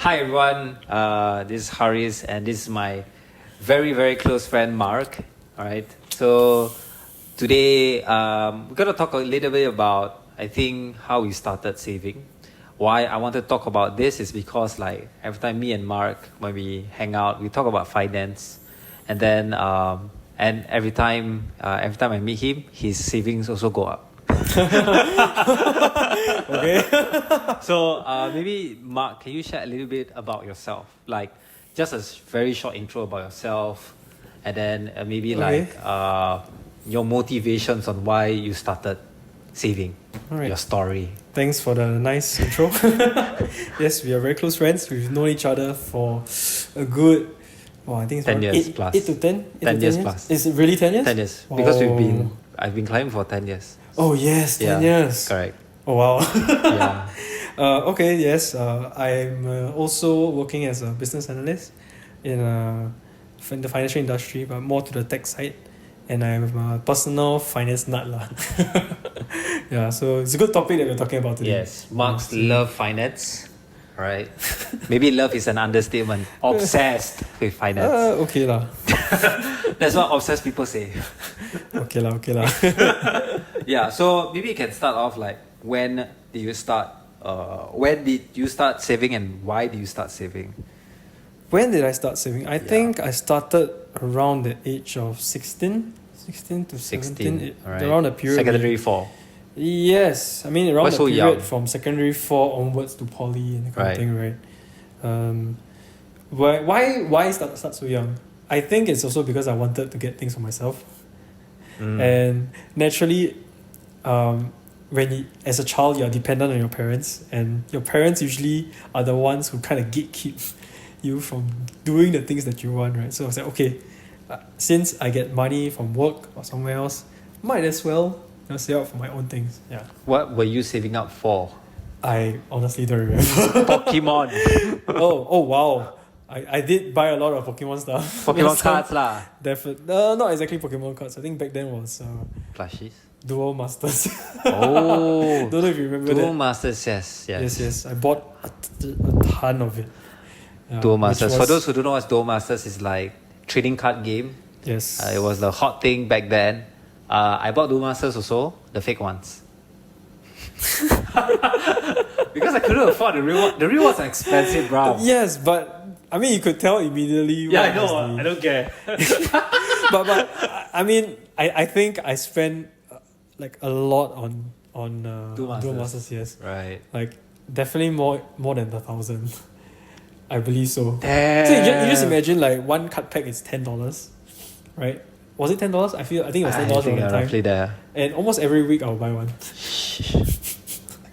Hi everyone, this is Haris and this is my very close friend Mark. Alright, so today we're going to talk a little bit about, I think, how we started saving. Why I want to talk about this is because like every time me and Mark, when we hang out, we talk about finance, and then and every time I meet him, his savings also go up. Okay. So maybe Mark, can you share a little bit about yourself? Like just a very short intro about yourself, and then maybe Okay. like your motivations on why you started saving. Alright. Your story. Thanks for the nice intro. Yes, we are very close friends. We've known each other for a good, I think it's 10 around years 8, plus. 8 to 10? 10 years plus. Is it really 10 years? 10 years. Because Oh. I've been climbing for 10 years. Oh yes, 10 Yeah, years. Correct. Oh wow. Yeah. Okay, yes. I'm also working as a business analyst in the financial industry, but more to the tech side. And I'm a personal finance nut lah. Yeah, so it's a good topic that we're talking about today. Yes. Mark's love finance. Right. Maybe love is an understatement. Obsessed with finance. Okay lah. That's what obsessed people say. Okay lah. Yeah, so maybe you can start off like when did you start saving and why did you start saving? When did I start saving? I think I started around the age of 16 to 17, alright. around the period. Secondary 4. Yes, I mean around Why the so period young? from secondary 4 onwards to poly and that kind Right. of thing, right? Why start so young? I think it's also because I wanted to get things for myself. And naturally, as a child, you're dependent on your parents, and your parents usually are the ones who kind of gatekeep you from doing the things that you want, right? So I was like, okay, since I get money from work or somewhere else, might as well save up for my own things. Yeah, What were you saving up for? I honestly don't remember. Pokemon. oh wow, I did buy a lot of Pokemon stuff. Pokemon cards lah. Definitely, not exactly Pokemon cards. I think back then was Plushies. Duel Masters. Oh. Don't know if you remember Duel that. Masters, yes. Yes. I bought a ton of it. Yeah, Duel which Masters. was- For those who don't know what Duel Masters is, like trading card game. Yes. It was the hot thing back then. I bought Duel Masters also, the fake ones. Because I couldn't afford the real one. The real ones are expensive, bro. Yes, but I mean, you could tell immediately. Yeah, I what know. was the- I don't care. but I mean, I think I spent like a lot on Duel Duel Masters. Masters. Yes, Right. like definitely more than 1,000. I believe so. Damn. So you just imagine like one card pack is $10, right? Was it $10? I think it was $10 I at think the time. roughly there. And almost every week I'll buy one.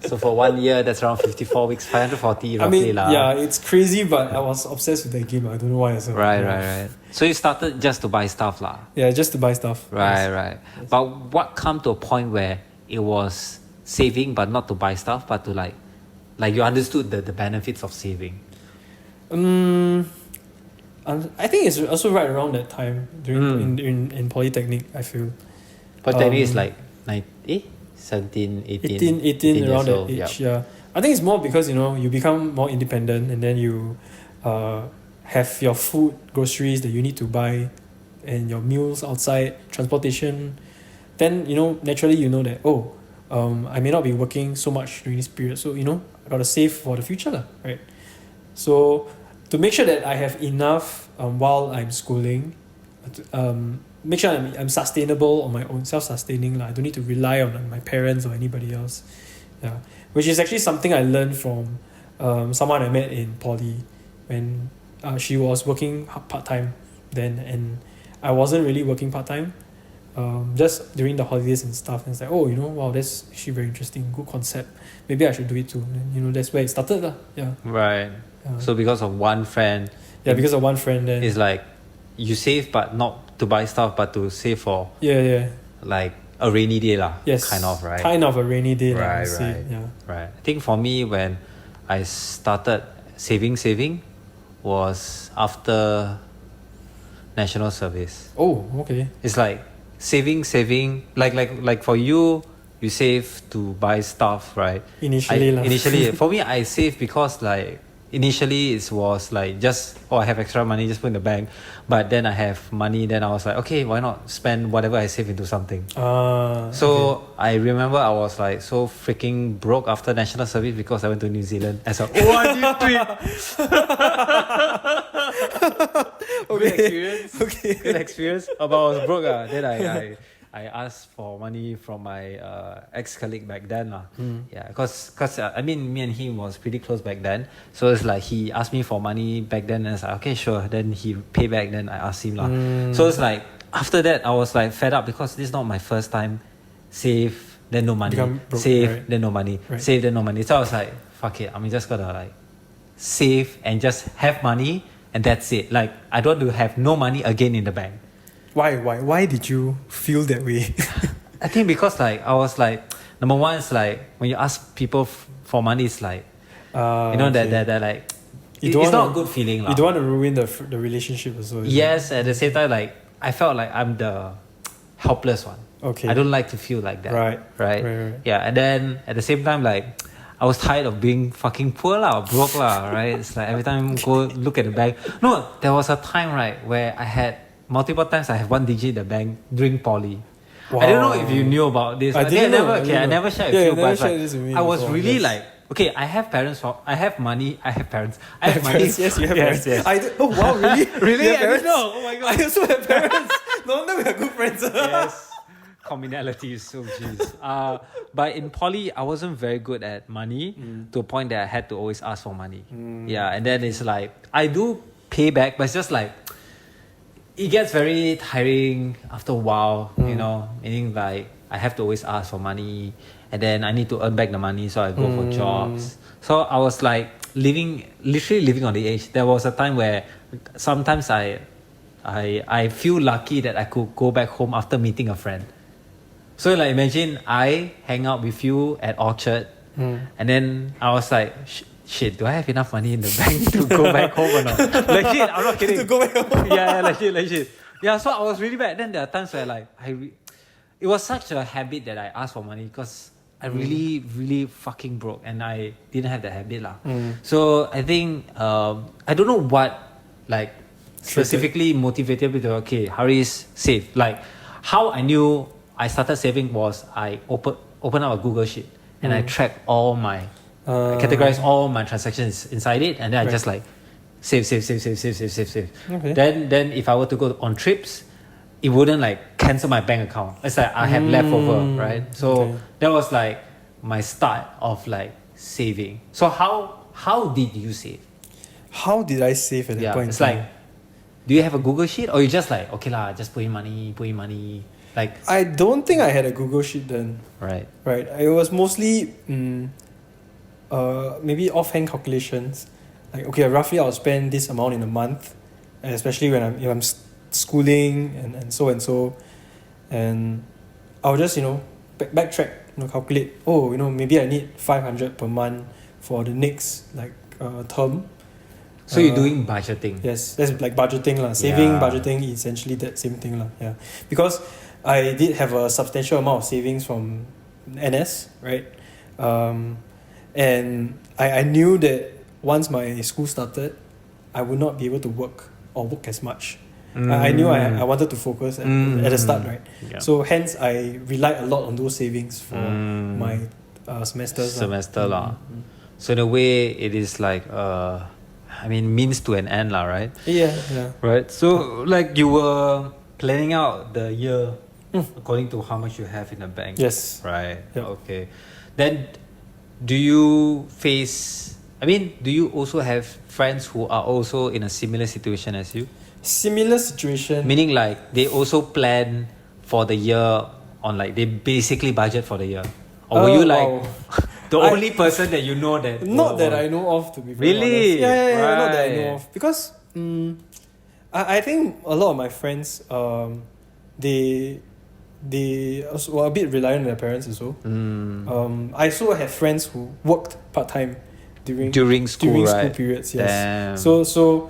So for 1 year, that's around 54 weeks, 540 I roughly mean, lah. yeah, it's crazy, but I was obsessed with that game. I don't know why. Also. Right. So you started just to buy stuff lah. Yeah, just to buy stuff. Right. But what come to a point where it was saving but not to buy stuff, but to like you understood the benefits of saving? I think it's also right around that time during in Polytechnic, I feel. Polytechnic is like 17, 18, 18 around years that old. age, Yep. yeah. I think it's more because, you become more independent, and then you have your food, groceries that you need to buy, and your meals outside, transportation. Then, naturally you know that, I may not be working so much during this period, so, I gotta save for the future lah, right? So to make sure that I have enough while I'm schooling, make sure I'm sustainable on my own, self-sustaining lah. I don't need to rely on my parents or anybody else. Yeah, which is actually something I learned from someone I met in poly when she was working part-time then, and I wasn't really working part-time, just during the holidays and stuff. And it's like, wow, that's actually very interesting, good concept. Maybe I should do it too. And, that's where it started lah. Yeah. Right. So because of one friend, Because of one friend then. it's like you save but not to buy stuff, but to save for Yeah. like a rainy day lah. Yes. Kind of, right? Kind of a rainy day. lah, I would Right. say. Yeah. Right. I think for me, when I started saving was after national service. Oh, okay. It's like saving, like for you save to buy stuff, right? Initially lah. Initially, for me, I save because like initially it was like just, oh, I have extra money, just put in the bank. But then I have money, then I was like, okay, why not spend whatever I save into something? So I remember I was like so freaking broke after national service because I went to New Zealand as a ORD trip. Good experience. Okay. Good experience. But I was broke. Then I asked for money from my ex-colleague back then. Yeah, because I mean, me and him was pretty close back then. So it's like he asked me for money back then, and I was like, okay, sure. Then he pay back, then I asked him. So it's like, after that, I was like fed up because this is not my first time. Save, then no money. Broke, Save, right? then no money. Right. Save, then no money. So I was like, fuck it. I'm just gonna like save and just have money, and that's it. Like, I don't want to have no money again in the bank. Why did you feel that way? I think because like I was like, number one is like when you ask people for money, it's like that like You don't it's not wanna- a good feeling. You don't want to ruin the relationship also. is it? Yes, at the same time, like I felt like I'm the helpless one. Okay. I don't like to feel like that. Right. Right. Yeah, and then at the same time, like I was tired of being fucking poor lah, broke lah, right? It's like every time go look at the bank. No, there was a time right where I had multiple times I have one digit in the bank during poly. I don't know if you knew about this. I didn't know, I never shared with Yeah, you, you never but shared like, this with me I was before, really yes. like, okay, I have parents, I have money, I have parents. I have money. Parents, yes, you have Yes, parents. yes. Oh wow, really? Really? You have I didn't parents? know. Oh my God. I also have parents. No wonder we are good friends. Yes. Communality is so jeez. But in poly, I wasn't very good at money to a point that I had to always ask for money. Yeah, and then it's like I do pay back, but it's just like it gets very tiring after a while. You know, meaning like I have to always ask for money, and then I need to earn back the money, so I go for jobs. So I was like literally living on the edge. There was a time where sometimes I feel lucky that I could go back home after meeting a friend. So like imagine I hang out with you at Orchard, and then I was like, shit, do I have enough money in the bank to go back home or not? Legit, I'm not kidding. To go back home. Yeah, legit. Yeah, so I was really bad. Then there are times where like it was such a habit that I asked for money because I really fucking broke and I didn't have that habit lah. So I think I don't know what like specifically motivated me to Haris save. Like how I knew I started saving was I open up a Google Sheet and I track all my categorize all my transactions inside it, and then I just like save. Okay. Then if I were to go on trips, it wouldn't like cancel my bank account. It's like I have leftover, right? So that was like my start of like saving. So how did you save? How did I save at that point? It's like, do you have a Google Sheet or you just like okay lah, just put in money, like I don't think I had a Google Sheet then. right. Right. It was mostly maybe offhand calculations. Like okay, roughly I'll spend this amount in a month, and especially when I'm schooling and so, and I'll just backtrack, calculate. Oh, maybe I need 500 per month for the next like term. So you're doing budgeting. Yes, that's like budgeting lah. Saving, Yeah. budgeting, essentially that same thing lah. Yeah, because I did have a substantial amount of savings from NS, right? And I knew that once my school started, I would not be able to work as much. I knew I wanted to focus at the start, right? Yeah. So hence I relied a lot on those savings for my semesters. Lah. So in a way, it is like means to an end lah, right? Yeah. Right. So like you were planning out the year according to how much you have in the bank. Yes. Right. Yep. Okay. Then, do you also have friends who are also in a similar situation as you? Similar situation. Meaning like they also plan for the year on like they basically budget for the year. Or were you like wow. the only person that you know that Not that I know of, to be very Really? honest. Yeah, not that I Right. know of. Because I think a lot of my friends, they also were a bit reliant on their parents also. I also have friends who worked part-time During school, right? periods, yes. Damn. So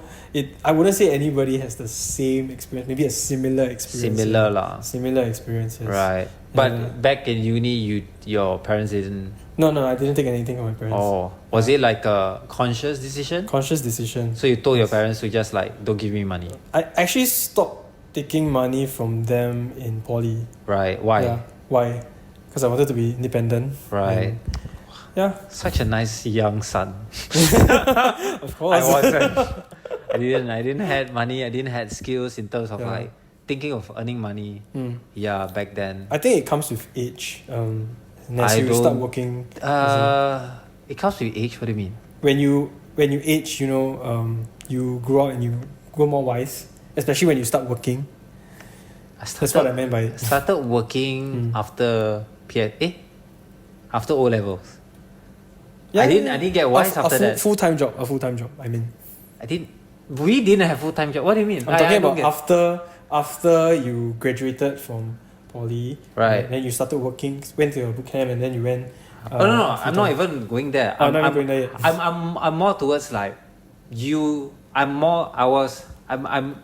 I wouldn't say anybody has the same experience, maybe a similar experience. Similar lah. Similar experience, yes. Right. But Yeah. back in uni, your parents didn't No, I didn't take anything from my parents. Oh, was it like a conscious decision? Conscious decision. So you told your parents to just like don't give me money, I actually stopped taking money from them in poly. right? Why? Yeah. Why? Because I wanted to be independent. Right. And yeah, Such a nice young son. of course. I wasn't. I didn't had money. I didn't had skills in terms of Yeah. like thinking of earning money. Mm. Yeah, back then. I think it comes with age. As I you start don't- working, It comes with age. What do you mean? when you age, you grow up and you grow more wise. Especially when you start working. That's what I meant by it. Started working after after O levels. I didn't get wise after that. Full-time job. A full-time job. I mean, We didn't have full time job. What do you mean? I'm talking I don't about after you graduated from poly. Right. And then you started working, went to a boot camp, and then you went. No. I'm not full-time. even going there. Oh, not even going there yet. I'm more towards like you. I'm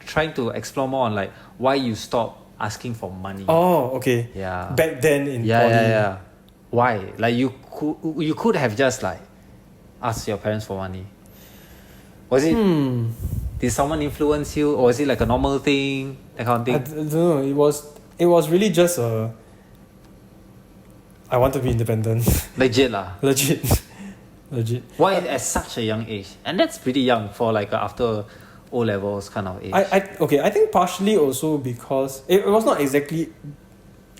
trying to explore more on like why you stop asking for money. Oh, okay. Yeah. Back then in Yeah, poly. yeah. Why? Like you could have just like asked your parents for money. Was it? Did someone influence you, or was it like a normal thing, that kind of I thing? don't know. It was really just a. I want to be independent. Legit lah. Legit. Why at such a young age? And that's pretty young for like after O levels kind of age. I think partially also because it was not exactly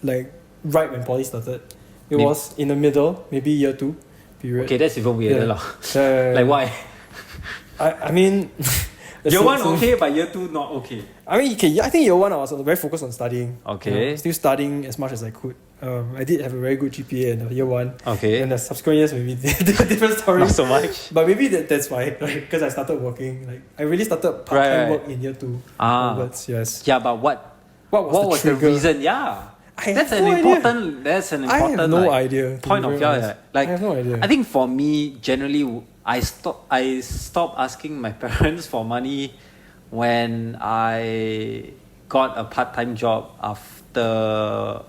like right when poly started. It Maybe- was in the middle, maybe year 2 period. Okay, that's even weirder Yeah. lah. Yeah. Like why? I mean, Year 1 okay, but year 2 not okay. I mean, okay, I think year 1 I was very focused on studying. Okay. Still studying as much as I could. I did have a very good GPA in year 1. Okay. And the subsequent years maybe different story. Not so much. But maybe that's why, because I started working. Like I really started part-time Right. work in year 2 Ah. onwards. Yes. Yeah, but what What was the the trigger? reason? Yeah. I That's have an no idea. important that's an I important have no like, idea. to point be of very view. honest. Like I have no idea. I think for me generally I stopped asking my parents for money when I got a part-time job after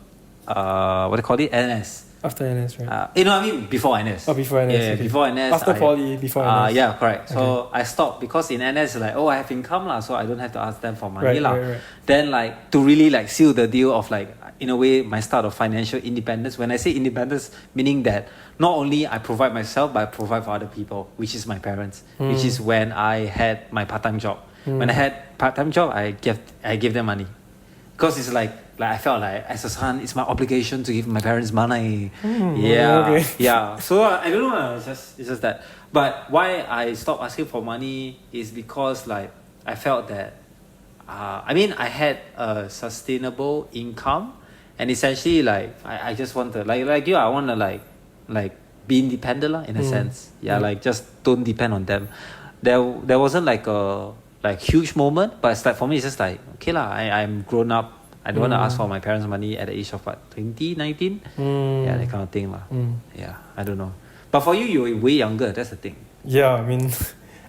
what do you call it? NS. After NS, right? I mean before NS. Oh, before NS. Yeah, okay. before NS. After poly, before NS. Yeah, correct. So I stopped because in NS like I have income lah, so I don't have to ask them for money Right, lah. right. Then like to really like seal the deal of like in a way my start of financial independence. When I say independence, meaning that not only I provide myself but I provide for other people, which is my parents, which is when I had my part-time job. When I had part-time job, I give them money, because it's like I felt like as a son, it's my obligation to give my parents money. okay. Yeah. So I don't know. It's just that. But why I stopped asking for money is because like I felt that, I had a sustainable income, and essentially like I just want to like you. I want to like be independent lah, in a sense. Yeah. Like just don't depend on them. There wasn't like a huge moment, but it's like for me it's just like okay lah. I'm grown up. I don't want to ask for my parents' money at the age of what, 20, 19? Yeah, that kind of thing lah. Yeah, I don't know. But for you, you're way younger. That's the thing. Yeah, I mean,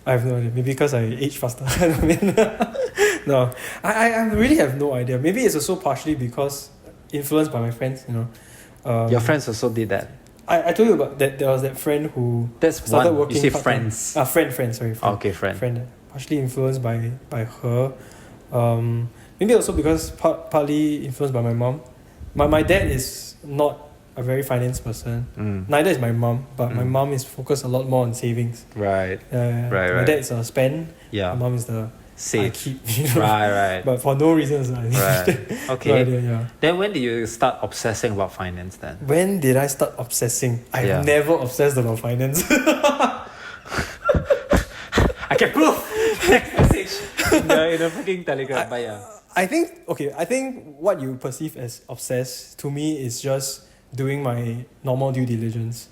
I have no idea. Maybe because I age faster. I mean, no, I really have no idea. Maybe it's also partially because influenced by my friends. Your friends also did that. I told you about that. There was that friend who That's started one. working. You say part-time. friends. Friend. Sorry. Friend. Okay, friend. Friend. Partially influenced by her. Maybe also because partly influenced by my mom. My dad is not a very finance person. Neither is my mom, but my mom is focused a lot more on savings. Right. My Right. dad is a spend. Yeah. My mom is the Save. I keep. Right. But for no reasons. Right. Okay. No idea, yeah. Then when did you start obsessing about finance then? When did I start obsessing? I've Yeah. never obsessed about finance. I can prove. Text message in the freaking Telegram. But yeah. I think what you perceive as obsessed to me is just doing my normal due diligence,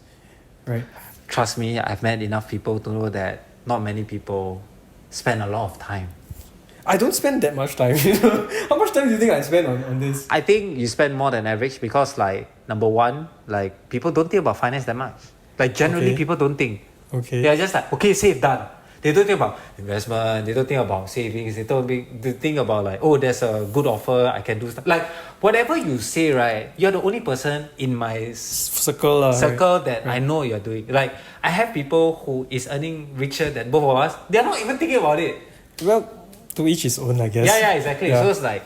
right? Trust me, I've met enough people to know that not many people spend a lot of time. I don't spend that much time. How much time do you think I spend on this? I think you spend more than average because like number one, like people don't think about finance that much. Like generally Okay. people don't think. Okay. They're just like, okay, save, done. They don't think about investment. They don't think about savings. They think about like, oh, there's a good offer. I can do stuff. Like whatever you say, right? You're the only person in my Circle lah. circle that I know you're doing. Like I have people who is earning richer than both of us. They're not even thinking about it. Well, to each his own, I guess. Yeah, exactly. Yeah. So it's like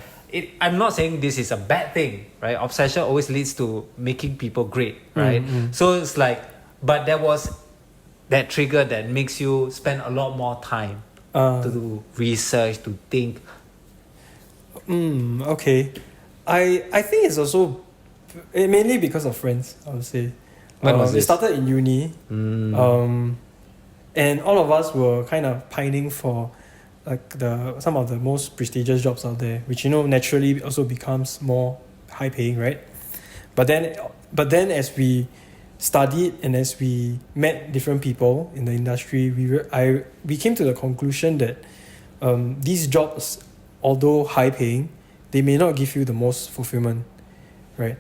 I'm not saying this is a bad thing, right? Obsession always leads to making people great, right? So it's like, but there was that trigger that makes you spend a lot more time to do research, to think. Okay. I think it's also mainly because of friends, I would say. When was It this? started in uni. And all of us were kind of pining for like some of the most prestigious jobs out there, which naturally also becomes more high paying, right? But then as we studied and as we met different people in the industry, we came to the conclusion that these jobs, although high paying, they may not give you the most fulfillment, right?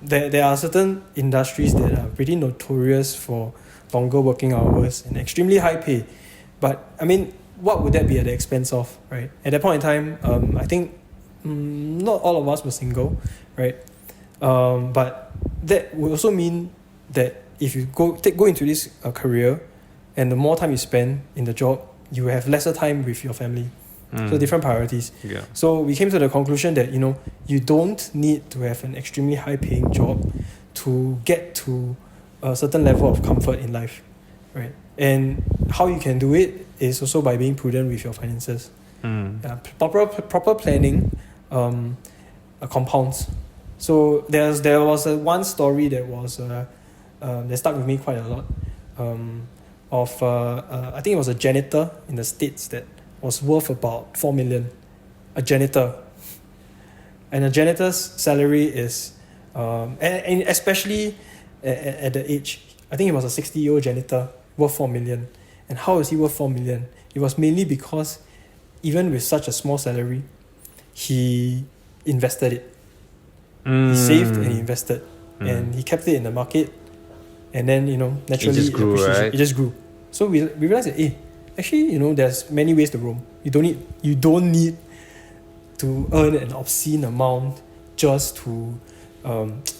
There are certain industries that are pretty notorious for longer working hours and extremely high pay, but I mean, what would that be at the expense of, right? At that point in time, I think not all of us were single, right? But that would also mean that if you go into this career, and the more time you spend in the job, you have lesser time with your family. So different priorities. Yeah. So we came to the conclusion that you don't need to have an extremely high paying job to get to a certain level of comfort in life, right? And how you can do it is also by being prudent with your finances. Proper planning compounds. So there was one story that was that stuck with me quite a lot. I think it was a janitor in the States that was worth about 4 million. A janitor. And a janitor's salary is and especially at the age, I think he was a 60-year-old janitor worth 4 million. And how is he worth 4 million? It was mainly because even with such a small salary, he invested it. He saved and he invested, and he kept it in the market, and then naturally just grew, right? It just grew. So we realized that actually there's many ways to roam. You don't need to earn an obscene amount just to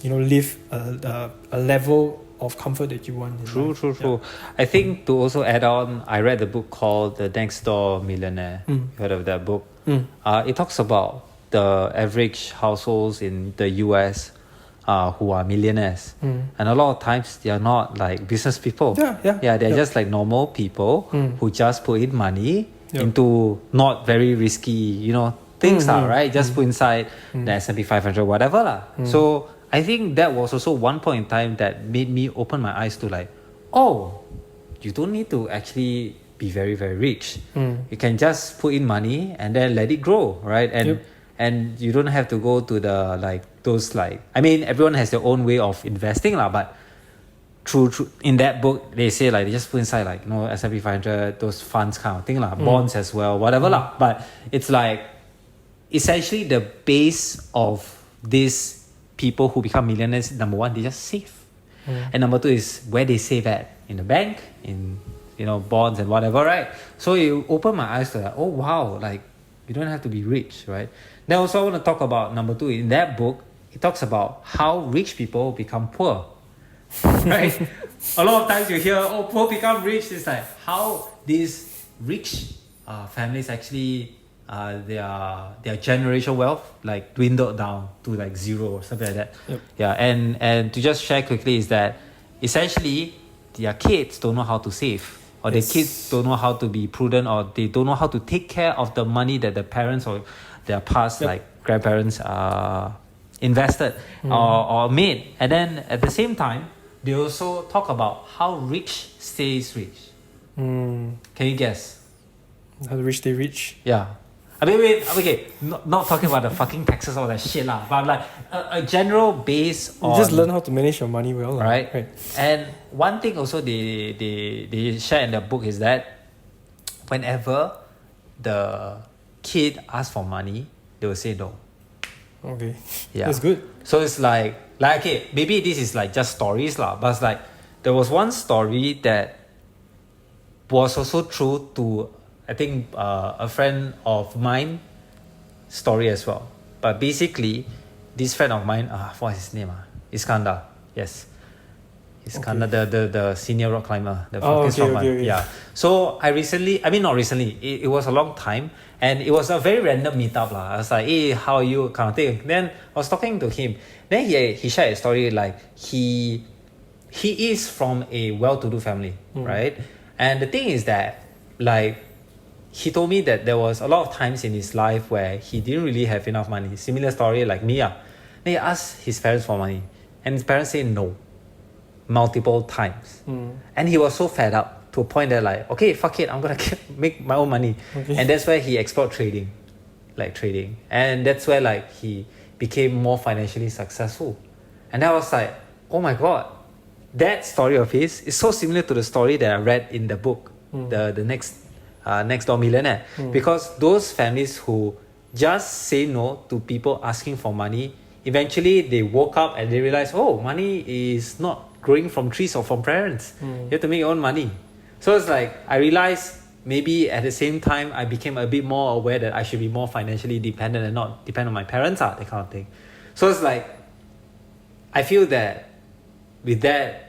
live a level of comfort that you want. True. I think to also add on, I read a book called The Next Door Millionaire. You heard of that book? It talks about the average households in the US who are millionaires. And a lot of times they are not like business people. They're just like normal people who just put in money into not very risky, things right? Just put inside the S&P 500, whatever lah. So I think that was also one point in time that made me open my eyes to like, oh, you don't need to actually be very, very rich. You can just put in money and then let it grow, right? And you don't have to go to the everyone has their own way of investing lah, but true in that book they say like they just put inside like S&P 500, those funds kind of thing lah, bonds as well, whatever lah. But it's like essentially the base of these people who become millionaires, number one, they just save. And number two is where they save at, in the bank, in bonds and whatever, right? So you open my eyes to like, oh wow, like you don't have to be rich, right? Then also I want to talk about number two. In that book, it talks about how rich people become poor, right? A lot of times you hear, oh, poor become rich. It's like how these rich families actually their generation wealth like dwindled down to like zero or something like that. Yeah, and to just share quickly is that essentially their kids don't know how to save, or their kids don't know how to be prudent, or they don't know how to take care of the money that the parents or their past like grandparents invested or made. And then at the same time they also talk about how rich stays rich. Can you guess? How rich they rich? Yeah. I mean, okay, not talking about the fucking taxes or that shit lah, but like a general base on... You just learn how to manage your money well. Right. And one thing also they share in the book is that whenever the kid asks for money, they will say no. Okay. Yeah. That's good. So it's like okay, maybe this is like just stories lah, but it's like there was one story that was also true to, I think, a friend of mine story as well. But basically, this friend of mine, what's his name? Iskandar. Yes. Iskandar, the senior rock climber, the fastest one. okay. Yeah. So not recently, it was a long time, and it was a very random meetup. I was like, hey, how are you? Kind of thing. Then I was talking to him. Then he shared a story like he is from a well-to-do family, right? And the thing is that, like, he told me that there was a lot of times in his life where he didn't really have enough money. Similar story like me. Then he asked his parents for money, and his parents said no, multiple times. And he was so fed up to a point that, like, okay, fuck it, I'm gonna make my own money. And that's where he explored trading, and that's where, like, he became more financially successful. And I was like, oh my god, that story of his is so similar to the story that I read in the book, the Next Door Millionaire. Because those families who just say no to people asking for money, eventually they woke up and they realized, oh, money is not growing from trees or from parents. You have to make your own money. So it's like, I realized maybe at the same time I became a bit more aware that I should be more financially dependent and not depend on my parents, that kind of thing. So it's like, I feel that with that,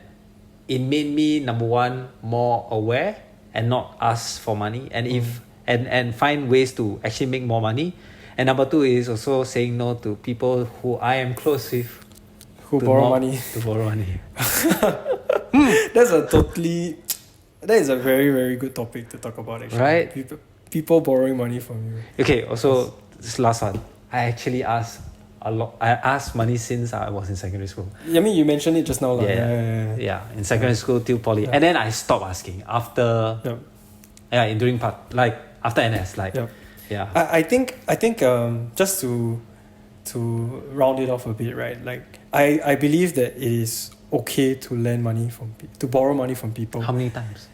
it made me, number one, more aware and not ask for money, and find ways to actually make more money. And number two is also saying no to people who I am close with, Who borrow money. To borrow money. That is a very, very good topic to talk about, actually. Right? People borrowing money from you. Okay, also, this last one. I actually asked a lot. I asked money since I was in secondary school. I mean, you mentioned it just now. Yeah, in secondary school till poly. And then I stopped asking after, during after NS. I think just to round it off a bit, right? Like, I believe that it is okay to lend money to borrow money from people. How many times?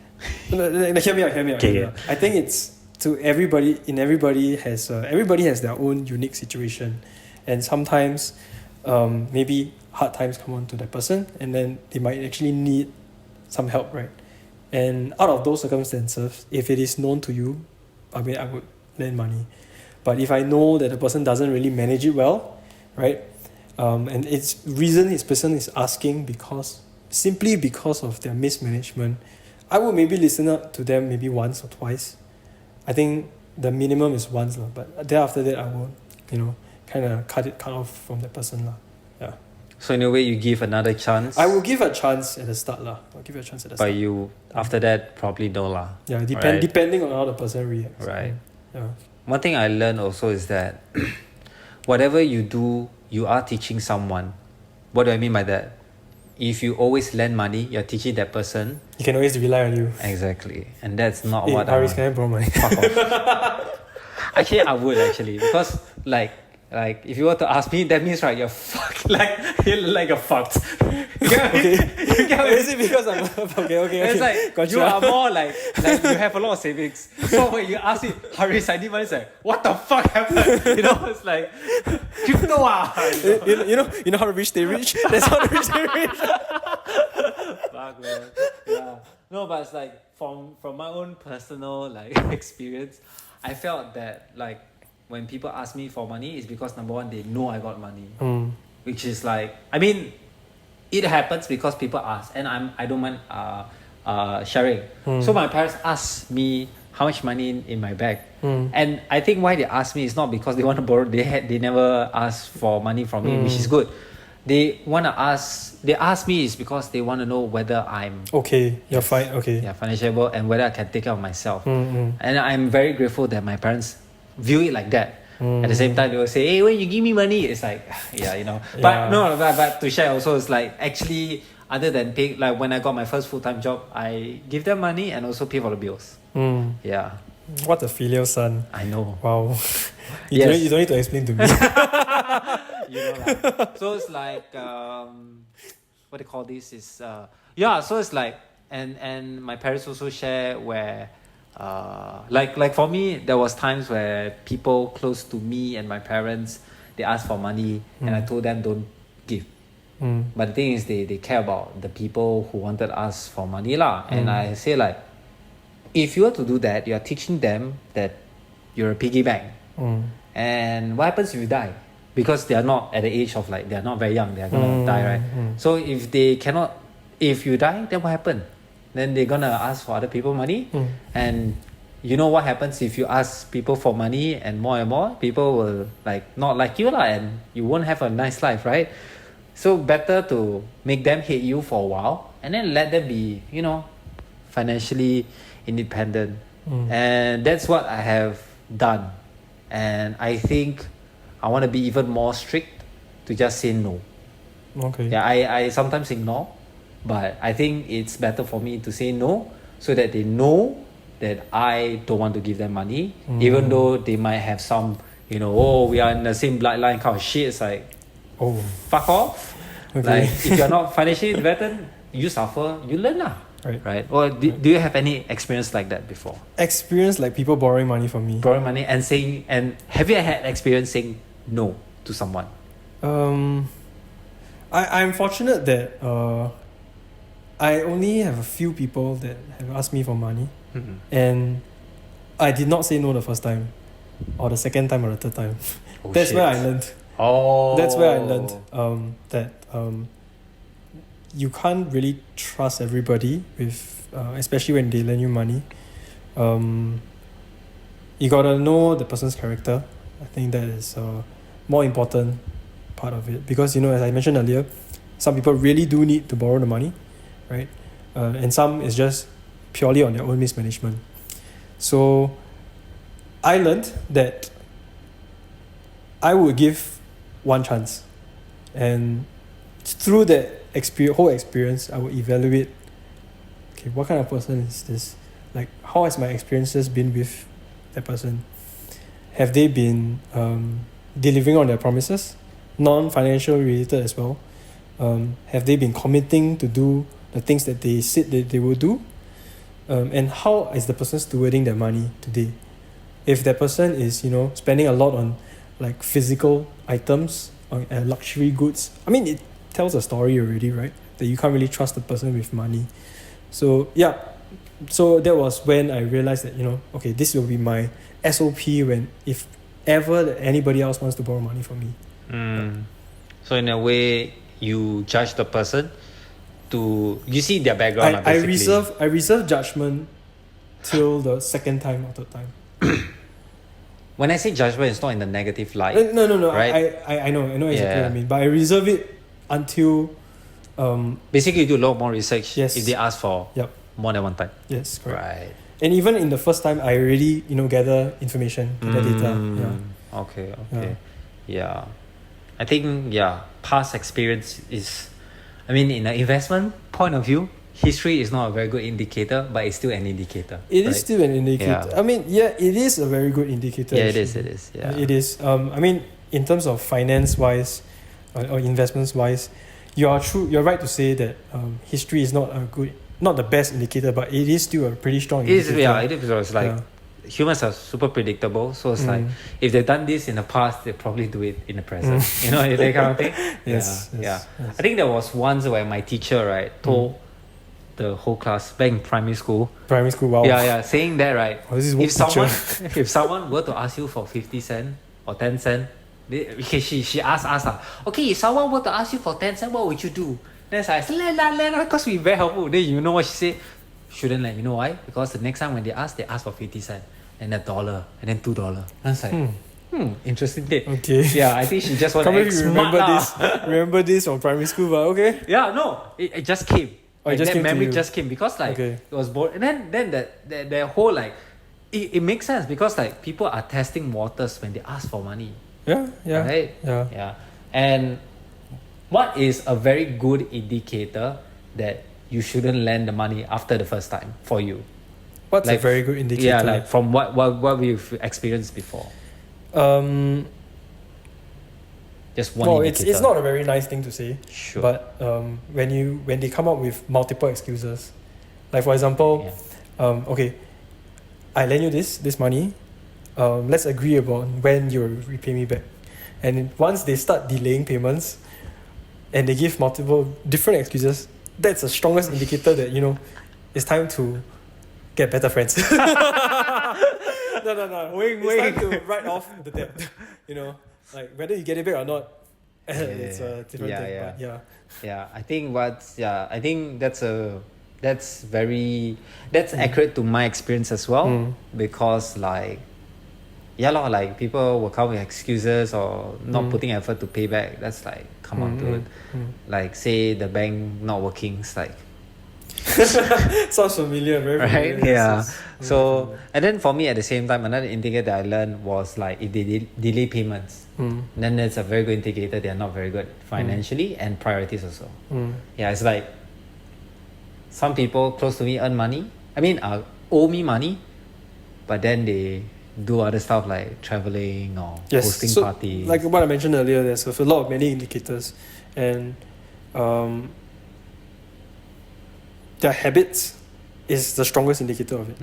Hear me out. Okay. I think it's to everybody. Everybody has their own unique situation, and sometimes maybe hard times come on to that person, and then they might actually need some help, right? And out of those circumstances, if it is known to you, I mean, I would lend money. But if I know that the person doesn't really manage it well, right, and it's reason this person is asking simply because of their mismanagement, I would maybe listen up to them maybe once or twice. I think the minimum is once, but thereafter that I will, kind of cut off from that person. Yeah. So in a way, you give another chance. I will give a chance at the start. But you, after that, probably no lah. Yeah, depending on how the person reacts. Right. Yeah. One thing I learned also is that whatever you do, you are teaching someone. What do I mean by that? If you always lend money, you're teaching that person. You can always rely on you. Exactly. And that's not what Haris, can I borrow money? Fuck off. Actually, I would because if you were to ask me, that means right, you're fucked. You're fucked. You get what I mean? Is it because I'm okay? It's like gotcha. You are more like you have a lot of savings. So when you ask me, Haris, I need money, it's like, what the fuck happened? It's like crypto You know how rich they rich? That's how rich they rich. Fuck, man. Yeah. No, but it's like from my own personal experience, I felt that when people ask me for money, it's because number one, they know I got money. Which is it happens because people ask, and I don't mind sharing. So my parents asked me how much money in my bag, and I think why they ask me is not because they want to borrow. They never ask for money from me, which is good. They ask me is because they want to know whether I'm okay. You're fine. Okay. Yeah, financiable, and whether I can take care of myself. And And I'm very grateful that my parents view it like that. At the same time, they will say, "Hey, when you give me money," it's like, But no, but to share also, it's actually other than pay, when I got my first full-time job, I give them money and also pay for the bills. Yeah. What a filial son. I know. Wow. You don't need to explain to me. So it's what they call this is so it's and my parents also share where for me, there was times where people close to me and my parents, they asked for money, and I told them don't give. But the thing is, they care about the people who wanted us for money lah. And I say if you were to do that, you are teaching them that you're a piggy bank. And what happens if you die? Because they are not at the age of like, they are not very young, they are gonna die, right? So if you die, then what happens? Then they're gonna ask for other people money. And you know what happens if you ask people for money and more, people will like not like you lah, and you won't have a nice life, right? So better to make them hate you for a while and then let them be, you know, financially independent. And that's what I have done. And I think I want to be even more strict to just say no. Okay. Yeah, I sometimes ignore, but I think it's better for me to say no so that they know that I don't want to give them money, even though they might have some, you know, oh, we are in the same bloodline kind of shit. It's like, Oh. fuck off. Okay. Like, if you're not financially independent, you suffer, you learn lah. Right? Or do you have any experience like that before? Experience like people borrowing money from me. Borrowing money and saying, and have you had experience saying no to someone? I'm fortunate that I only have a few people that have asked me for money, and I did not say no the first time, or the second time, or the third time. Oh, That's shit. where I learned. Oh. That's where I learned that you can't really trust everybody with, especially when they lend you money. You gotta know the person's character. I think that is a more important part of it, because, you know, as I mentioned earlier, some people really do need to borrow the money, right? And some is just purely on their own mismanagement. So I learned that I would give one chance, and through that whole experience, I would evaluate, okay, what kind of person is this? Like, how has my experiences been with that person? Have they been delivering on their promises, non-financial related as well? Have they been committing to do the things that they said that they will do? And how is the person stewarding their money today? If that person is, you know, spending a lot on like physical items or luxury goods, I mean, it tells a story already, right? That you can't really trust the person with money. So yeah, so that was when I realized that, you know, okay, this will be my SOP when, if ever anybody else wants to borrow money from me. So in a way, you judge the person to, you see their background. I reserve judgment till the second time or third time. When I say judgment, it's not in the negative light. No. Right? I know exactly what I mean. But I reserve it until basically you do a lot more research. Yes. If they ask for more than one time. Yes, correct. Right. And even in the first time, I already, you know, gather information, gather data. Yeah. Okay. Yeah. I think, past experience is, I mean, in an investment point of view, history is not a very good indicator, but it's still an indicator. It is still an indicator. Yeah. I mean, it is a very good indicator. Yeah, actually. it is. Yeah. It is. I mean, in terms of finance-wise or investments-wise, you're right to say that history is not the best indicator, but it is still a pretty strong indicator. It is because like humans are super predictable, so it's like if they've done this in the past, they probably do it in the present. You know, that kind of thing. Yes. I think there was once where my teacher told the whole class back in primary school. Wow. Saying that This is if someone were to ask you for 50 cents or 10 cents, she asked us, okay, if someone were to ask you for 10 cents, what would you do? Then I said, let, because we very helpful. Then you know what she said? Shouldn't let. You know why? Because the next time when they ask for 50 cents, and $1, and then $2. And I was like, interesting thing. Okay. Yeah, I think she just want to act smart. Remember this from primary school, but okay. Yeah, no, it just came. That memory just came because it was born, and then the whole it makes sense because people are testing waters when they ask for money. Yeah. Right. Yeah. And what is a very good indicator that you shouldn't lend the money after the first time for you? What's a very good indicator? Yeah, from what we've experienced before. Just one indicator. It's not a very nice thing to say. Sure. But when they come up with multiple excuses, like for example, okay, I lend you this money, let's agree about when you repay me back. And once they start delaying payments, and they give multiple different excuses, that's the strongest indicator that, you know, it's time to get better friends. No. Wing, It's time to write off the debt. You know, like whether you get it back or not, it's a different Yeah, thing. yeah. But yeah. Yeah, I think that's accurate to my experience as well, because like like people will come with excuses or not putting effort to pay back. That's like, come on, dude. Like say the bank not working, it's like, Sounds familiar, very right? familiar. Yeah. Yes. So and then for me at the same time, another indicator that I learned was like if they delay payments, then that's a very good indicator they are not very good financially and priorities also. Yeah, it's like some people close to me earn money. I mean, owe me money, but then they do other stuff like traveling or hosting so, parties. like what I mentioned earlier, there's a lot of many indicators, and their habits is the strongest indicator of it.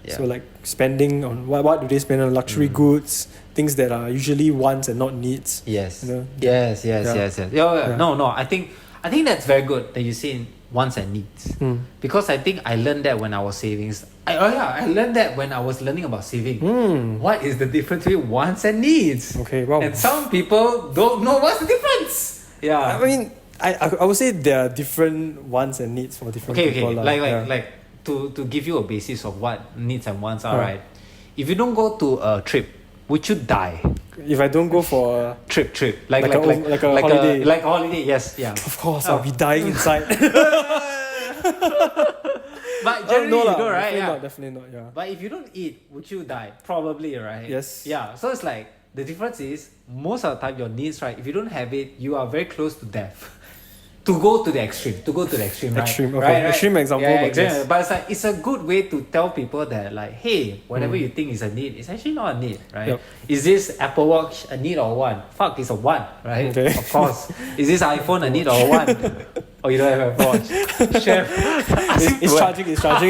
Yeah. So like spending on what do they spend on luxury goods, things that are usually wants and not needs. Yes. You know? Yes. Yeah. No. I think that's very good that you say in wants and needs. Because I think I learned that when I was savings. I learned that when I was learning about saving. What is the difference between wants and needs? Okay, wow. And some people don't know what's the difference. Yeah. I mean, I would say there are different wants and needs for different people. Like to give you a basis of what needs and wants are, right? If you don't go to a trip, would you die? If I don't go for a Trip, like a holiday. like a holiday, yes, yeah. Of course, I'll be dying inside. But generally no, you lah, don't, right? definitely not, yeah. But if you don't eat, would you die? Probably, right? Yes. Yeah. So it's like the difference is most of the time your needs, right? If you don't have it, you are very close to death. To go to the extreme, right? Extreme, okay. Right? Extreme example, Yeah, but extreme. yes. But it's like it's a good way to tell people that like, hey, whatever you think is a need, it's actually not a need, right? Yep. Is this Apple Watch a need or a want? Fuck, it's a want, right? Okay. Of course. Is this iPhone a need or a want? Oh, you don't have Apple Watch. Chef. It's charging.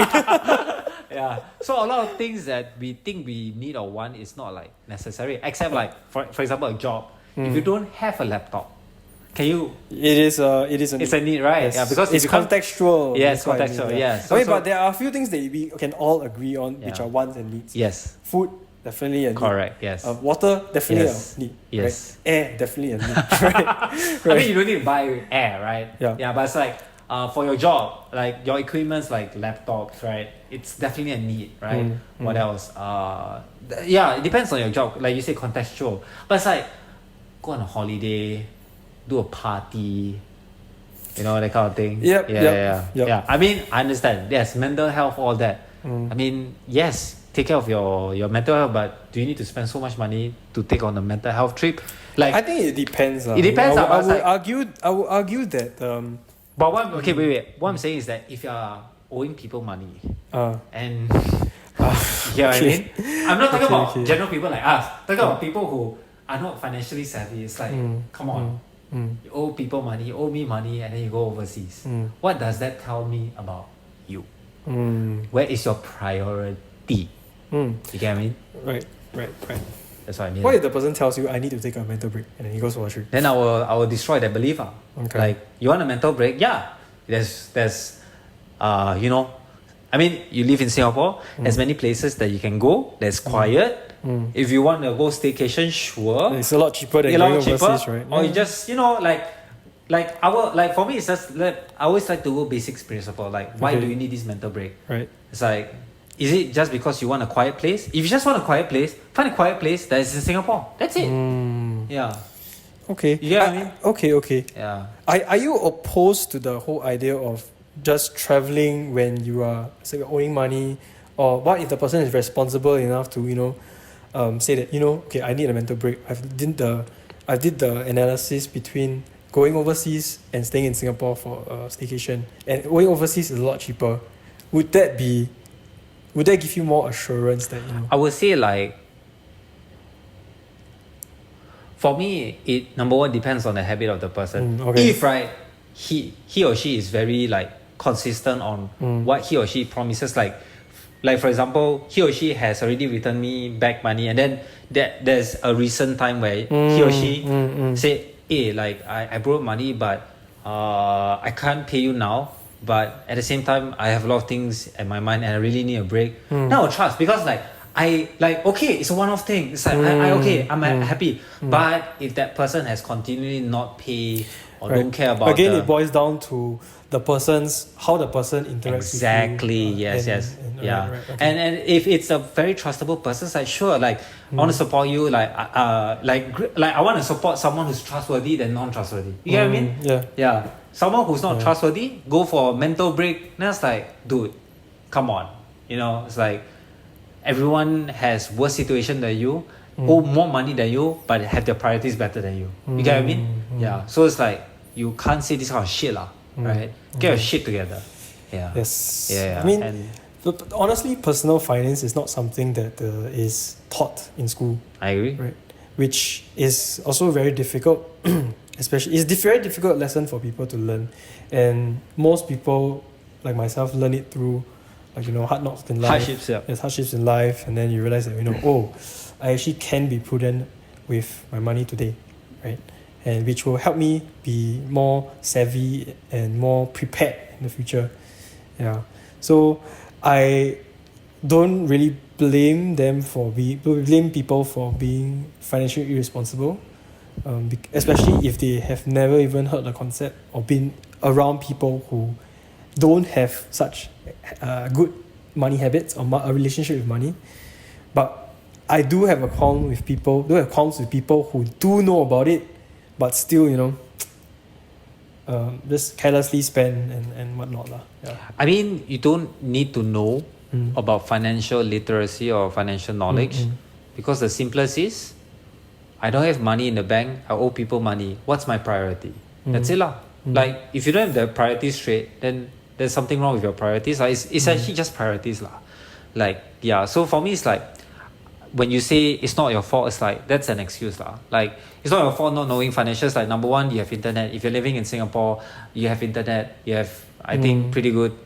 Yeah. So a lot of things that we think we need or want is not like necessary. Except like for example a job. If you don't have a laptop, can you? It is a It's a need, right? Yes. Yeah, because it's contextual. Yes, That's what I contextual. mean, Yeah. So, okay, but there are a few things that we can all agree on, which Yeah. are wants and needs. yes, Food, definitely a need. correct. Yes. Water, definitely Yes. a need. Yes. Right? Air, definitely a need. Right? I mean, you don't need to buy air, right? Yeah. Yeah, but it's like for your job, like your equipment's like laptops, right? It's definitely a need, right? What else? Yeah, it depends on your job. Like you say, contextual. But it's like go on a holiday, do a party, you know, that kind of thing. Yep, Yeah. yep. Yeah. I mean, I understand. Yes, mental health, all that. I mean, yes, take care of your mental health, but do you need to spend so much money to take on a mental health trip? Like, I think it depends. It depends, I but it's would like- argue that but wait. What I'm saying is that if you are owing people money and you know what I okay. mean? I'm not talking about okay. general people like us. Talking about people who are not financially savvy. It's like, come on, you owe people money, you owe me money, and then you go overseas. What does that tell me about you? Where is your priority? You get what I mean? Right. That's what I mean. What if the person tells you I need to take a mental break and then he goes for a trip? Then I will destroy that belief. Okay. Like, you want a mental break? Yeah. There's you know, I mean, you live in Singapore, there's many places that you can go that's quiet. If you want to go staycation, sure. It's a lot cheaper than A going lot cheaper. overseas, right? Or you just, you know, like for me it's just I always like to go basic principle. Like, why Okay. do you need this mental break? Right. It's like, is it just because you want a quiet place? If you just want a quiet place, find a quiet place that is in Singapore. That's it. Yeah. Okay. You get what I mean? Okay. Yeah. Are you opposed to the whole idea of just traveling when you are, say, owing money, or what if the person is responsible enough to, you know, say that, you know, okay, I need a mental break. I did the analysis between going overseas and staying in Singapore for a staycation, and going overseas is a lot cheaper. Would that give you more assurance that, you know? I would say like, for me, it number one depends on the habit of the person. Okay. If right, he or she is very like consistent on what he or she promises, like for example, he or she has already returned me back money, and then there's a recent time where he or she say, hey, like I borrowed money, but I can't pay you now. but at the same time, I have a lot of things in my mind and I really need a break. Then I'll trust because okay, it's a one-off thing. It's like I'm happy. But if that person has continually not pay or don't care about again, it boils down to how the person interacts exactly with you. Yes. Yeah. Okay. And if it's a very trustable person, it's like sure, like I want to support you, like I want to support someone who's trustworthy than non-trustworthy. You get what I mean? Yeah. Someone who's not trustworthy, go for a mental break. Then it's like, dude, come on. You know, it's like everyone has worse situation than you, owe more money than you, but have their priorities better than you. You get what I mean? Yeah. So it's like you can't say this kind of shit lah, right? Get your shit together. Yeah. Yes. Yeah. I mean, honestly, personal finance is not something that is taught in school. I agree. Right. Which is also very difficult. Especially, it's a very difficult lesson for people to learn, and most people, like myself, learn it through, like hard knocks in life. Hardships, yeah. Yes, hardships in life, and then you realize that I actually can be prudent with my money today, right? And which will help me be more savvy and more prepared in the future. Yeah. So I don't really blame people for being financially irresponsible, especially if they have never even heard the concept or been around people who don't have such good money habits or a relationship with money. But I do have accounts with people who do know about it, but still, just carelessly spend and whatnot lah. Yeah. I mean, you don't need to know about financial literacy or financial knowledge because the simplest is, I don't have money in the bank, I owe people money. What's my priority? That's it lah. Like, if you don't have the priorities straight, then there's something wrong with your priorities. Like, it's actually just priorities lah. Like, yeah. So for me, it's like, when you say it's not your fault, it's like, that's an excuse lah. Like, it's not your fault not knowing financials. Like, number one, you have internet. If you're living in Singapore, you have internet. You have, I think, pretty good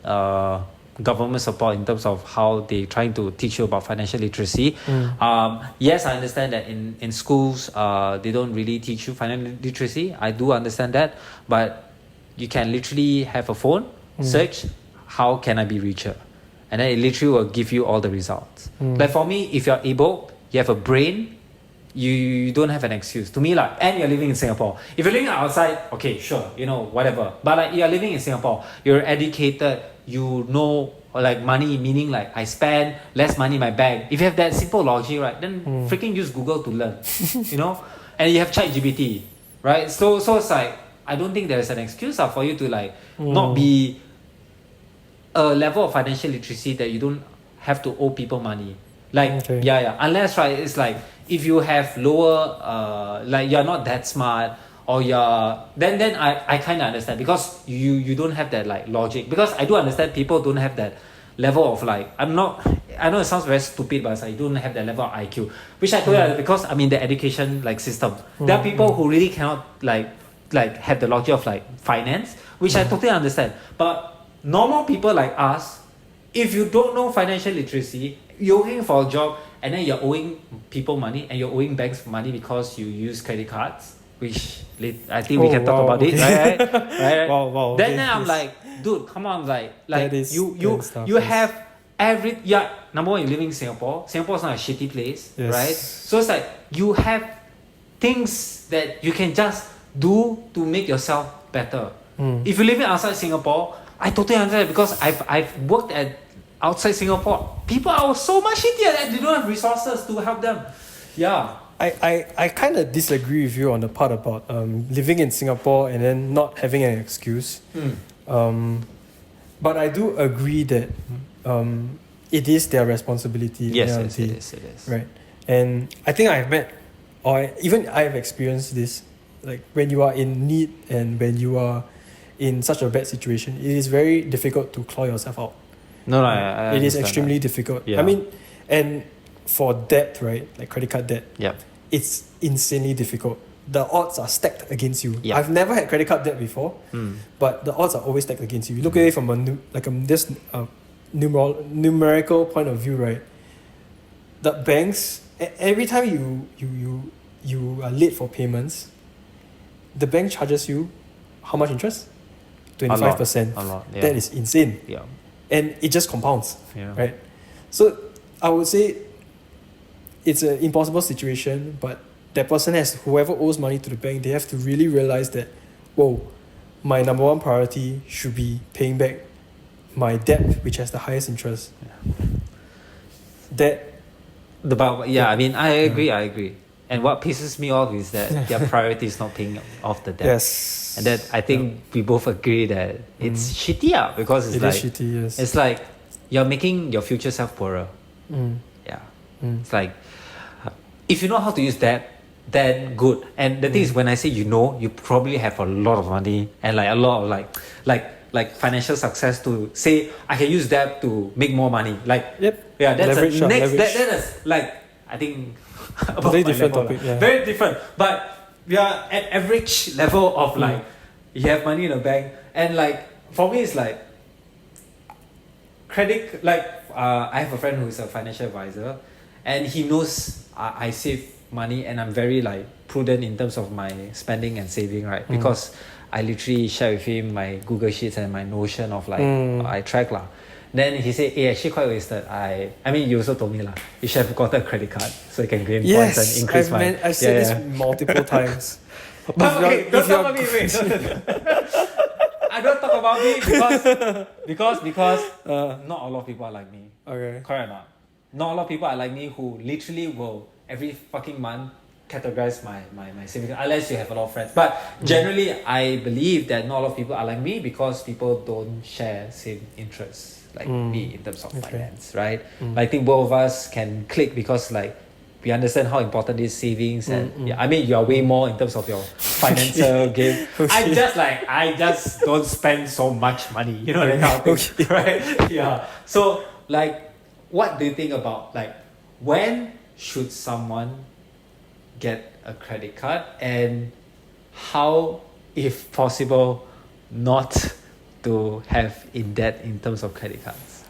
government support in terms of how they trying to teach you about financial literacy. Yes, I understand that in schools, they don't really teach you financial literacy. I do understand that. But you can literally have a phone, search, how can I be richer? And then it literally will give you all the results. Like for me, if you're able, you have a brain, you don't have an excuse. To me, and you're living in Singapore. If you're living outside, okay, sure, whatever. But like you're living in Singapore, you're educated, you know, like money, meaning like I spend less money in my bag. If you have that simple logic, right, then freaking use Google to learn, and you have ChatGPT, right? So it's like, I don't think there's an excuse for you to like not be a level of financial literacy that you don't have to owe people money. Like, unless, right, it's like, if you have lower, like you're not that smart, or then I kind of understand, because you don't have that like logic. Because I do understand people don't have that level of like, I know it sounds very stupid, but it's like you don't have that level of IQ, which I totally understand, because I'm in the education like system. There are people who really cannot like have the logic of like finance, which I totally understand. But normal people like us, if you don't know financial literacy, you're working for a job and then you're owing people money and you're owing banks money because you use credit cards, which I think we can talk about it, right? Wow. Then I'm like, dude, come on, like you have number one, you're living in Singapore. Singapore's not a shitty place, right? So it's like you have things that you can just do to make yourself better. If you're living outside Singapore, I totally understand, because I've worked at outside Singapore. People are so much shittier that they don't have resources to help them. Yeah. I kind of disagree with you on the part about living in Singapore and then not having an excuse. But I do agree that it is their responsibility. Yes, it is. Right. And I think I've met, or even I've experienced this, like when you are in need and when you are in such a bad situation, it is very difficult to claw yourself out. I it is extremely difficult. Yeah. I mean, and for debt, right, like credit card debt, it's insanely difficult. The odds are stacked against you. I've never had credit card debt before, but the odds are always stacked against you. You look at it from this numerical point of view, right? The banks, every time you are late for payments, the bank charges you how much interest? 25%. A lot. Yeah. That is insane. Yeah. And it just compounds, Yeah. right? So I would say it's an impossible situation, but that person whoever owes money to the bank, they have to really realize that, whoa, my number one priority should be paying back my debt, which has the highest interest. That I mean, I agree. And what pisses me off is that their priority is not paying off the debt. yes, And that I think we both agree that it's shitty, because it's it like is shitty. Yes, it's like you're making your future self poorer. Mm. Yeah. Mm. It's like if you know how to use that, then good. And the thing is, when I say you probably have a lot of money and like a lot of like financial success to say I can use that to make more money. Like Yep. yeah, that's Leverage, a next. leverage. That is like I think about Very my different level, topic, yeah. Very different. But we are at average level of like you have money in the bank, and like for me it's like credit. Like I have a friend who is a financial advisor, and he knows I save money and I'm very like prudent in terms of my spending and saving, right? Because I literally share with him my Google Sheets and my Notion of like I track lah. Then he said, "Hey, actually quite wasted. I mean, you also told me lah. You should have got a credit card so you can gain points and increase my." I've said this multiple times. But okay, don't if you're- talk about me. Wait, I don't talk about me because not a lot of people are like me. Okay. Correct or not? Not a lot of people are like me who literally will every fucking month categorize my savings unless you have a lot of friends. But generally, I believe that not a lot of people are like me because people don't share same interests like me in terms of finance, right? I think both of us can click because like we understand how important is savings and I mean you are way more in terms of your financial game. I just don't spend so much money, you know, that kind of thing, right? Yeah. So like, what do you think about like when should someone get a credit card and how, if possible, not to have in debt in terms of credit cards?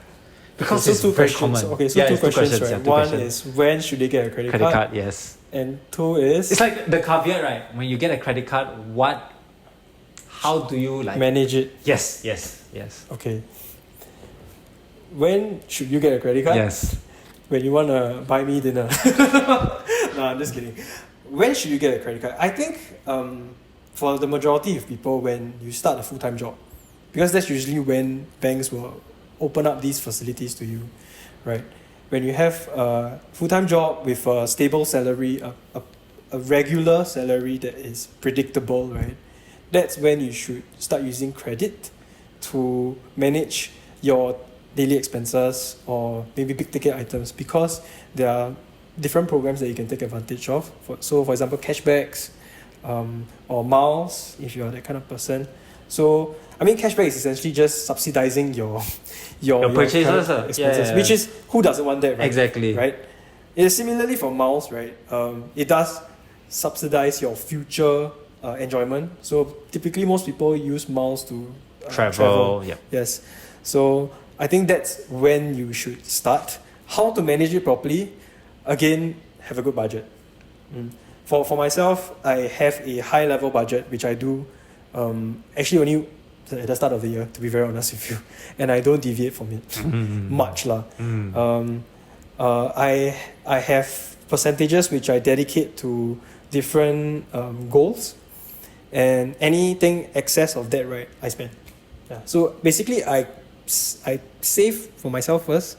Because it's two very questions. common. Okay, so Yeah, two it's questions, right? yeah, two One questions. is when should they get a credit Credit card? card, yes. And two is It's like the caveat, right? When you get a credit card, how do you like manage it. Yes. Okay. When should you get a credit card? Yes. When you want to buy me dinner. No, I'm just kidding. When should you get a credit card? I think for the majority of people, when you start a full-time job, because that's usually when banks will open up these facilities to you, right? When you have a full-time job with a stable salary, a regular salary that is predictable, right? That's when you should start using credit to manage your daily expenses or maybe big ticket items, because there are different programs that you can take advantage of. For example, cashbacks or miles if you're that kind of person. So I mean, cashback is essentially just subsidizing your purchases, current expenses, yeah. which is, who doesn't want that, right? Exactly. Right. It is similarly for miles, right? It does subsidize your future enjoyment. So typically, most people use miles to Travel. Yep. Yes. So I think that's when you should start. How to manage it properly? Again, have a good budget. For myself, I have a high level budget, which I do actually only at the start of the year, to be very honest with you, and I don't deviate from it much lah. I have percentages which I dedicate to different goals, and anything excess of that, right, I spend. Yeah. So basically, I save for myself first,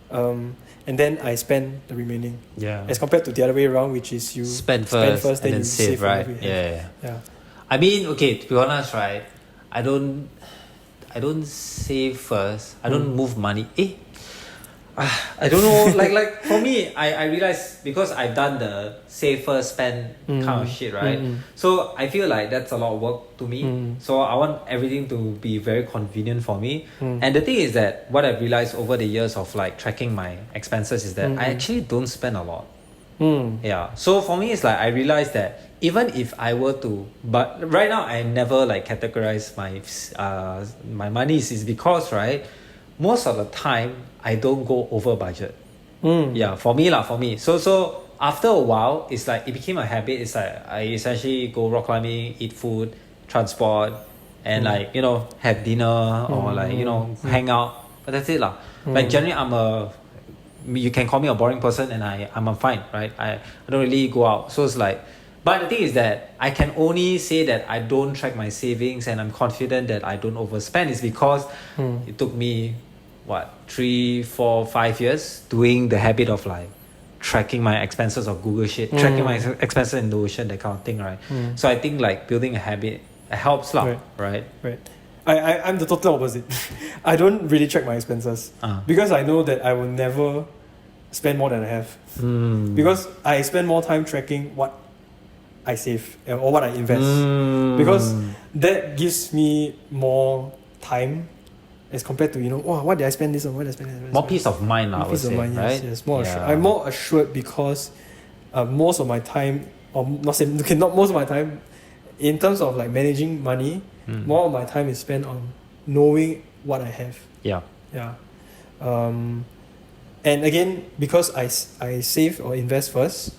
and then I spend the remaining. Yeah. As compared to the other way around, which is you Spend first then and then you save, from right? what you have. Yeah. I mean, okay, to be honest, right? I don't save first. I don't move money. I don't know. like for me, I realize because I've done the save first, spend kind of shit, right? So I feel like that's a lot of work to me. So I want everything to be very convenient for me. And the thing is that what I've realized over the years of like tracking my expenses is that I actually don't spend a lot. Yeah. So for me, it's like I realized that even if I were to, but right now I never like categorize my monies, is because, right, most of the time I don't go over budget. Yeah, for me. So after a while, it's like it became a habit. It's like I essentially go rock climbing, eat food, transport, and like have dinner or like hang out. But that's it lah. Like generally you can call me a boring person and I'm fine, right? I don't really go out. So it's like, but the thing is that I can only say that I don't track my savings and I'm confident that I don't overspend is because it took me 3, 4, 5 years doing the habit of like tracking my expenses of Google Sheet, tracking my expenses in Notion, that kind of thing, right? So I think like building a habit helps lah, right? Right. I'm the total opposite. I don't really track my expenses because I know that I will never spend more than I have. Because I spend more time tracking what I save or what I invest. Because that gives me more time as compared to what did I spend this on? What did I spend this on? More peace of mind, I would Peace of say, mind, right? yes. More assured. I'm more assured because most of my time, or not most of my time, in terms of like managing money, more of my time is spent on knowing what I have. Yeah. And again, because I save or invest first,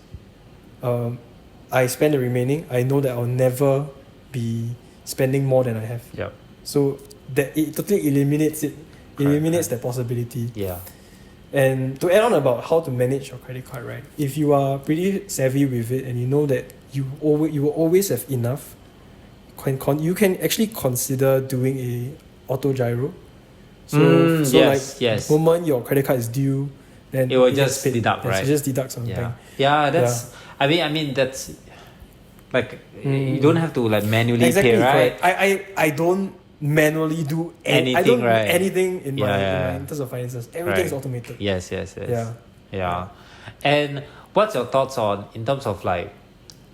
I spend the remaining. I know that I'll never be spending more than I have. Yeah. So that it totally eliminates it. Eliminates that possibility. Yeah. And to add on about how to manage your credit card, right? If you are pretty savvy with it and you know that you will always have enough, you can actually consider doing a auto gyro. So the moment your credit card is due, then it will just deduct, right? It just deducts something. Yeah, that's. I mean that's like you don't have to like manually exactly, pay, right? I don't manually do anything, I don't do right? anything in in terms of finances. Everything is automated. Yes. Yeah. And what's your thoughts on in terms of like,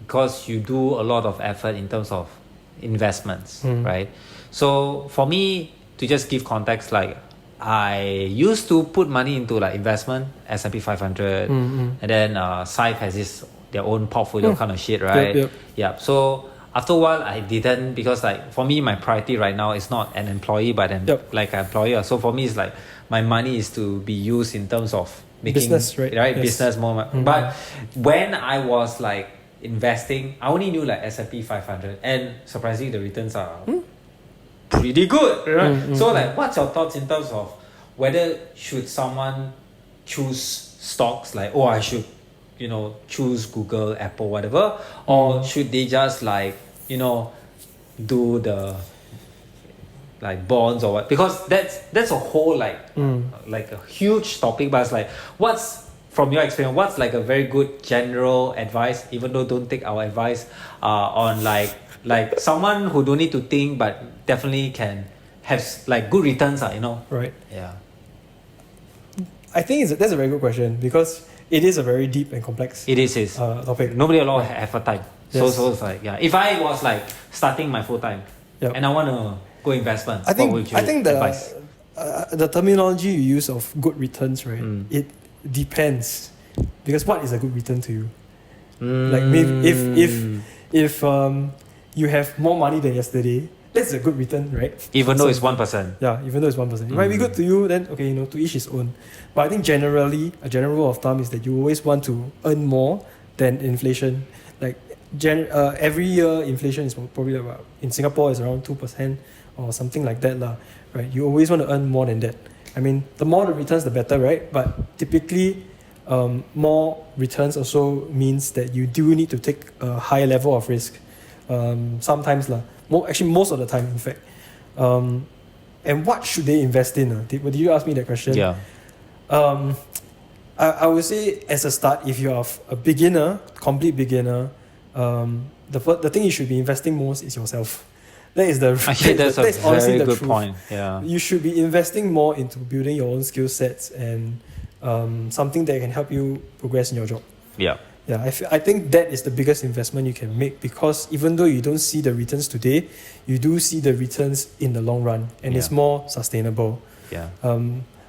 because you do a lot of effort in terms of investments, right? So for me, to just give context, like I used to put money into like investment, S&P 500, and then Syfe has their own portfolio kind of shit, right? Yep. Yeah. So after a while, I didn't, because like for me, my priority right now is not an employee, but like an employer. So for me, it's like my money is to be used in terms of making business, right? Yes. Business more. But when I was like investing, I only knew like S&P 500, and surprisingly, the returns are pretty good, right? So like, what's your thoughts in terms of whether should someone choose stocks like, I should choose Google, Apple, whatever, or should they just like do the like bonds or what? Because that's a whole like a huge topic. But it's like, what's from your experience, what's like a very good general advice, even though don't take our advice on like someone who don't need to think but definitely can have like good returns, Right. Yeah. I think that's a very good question because it is a very deep and complex topic. Nobody alone have a time. Yes. So it's like, if I was like starting my full time and I want to go investment, I think advise? The terminology you use of good returns, right? It depends, because what is a good return to you? Like maybe if you have more money than yesterday, that's a good return, right? Even though it's 1%. Yeah, even though it's 1%. It might be good to you, then okay, to each his own. But I think generally, a general rule of thumb is that you always want to earn more than inflation. Like every year, inflation is probably about, in Singapore, is around 2% or something like that, lah. Right? You always want to earn more than that. I mean, the more the returns, the better, right? But typically, more returns also means that you do need to take a higher level of risk. Sometimes, lah. Actually, most of the time, in fact. And what should they invest in? Did you ask me that question? Yeah. I would say, as a start, if you are a beginner, complete beginner, the thing you should be investing most is yourself. That is that's a very good point. Yeah. You should be investing more into building your own skill sets and something that can help you progress in your job. Yeah. Yeah, I think that is the biggest investment you can make, because even though you don't see the returns today, you do see the returns in the long run, and it's more sustainable. Yeah.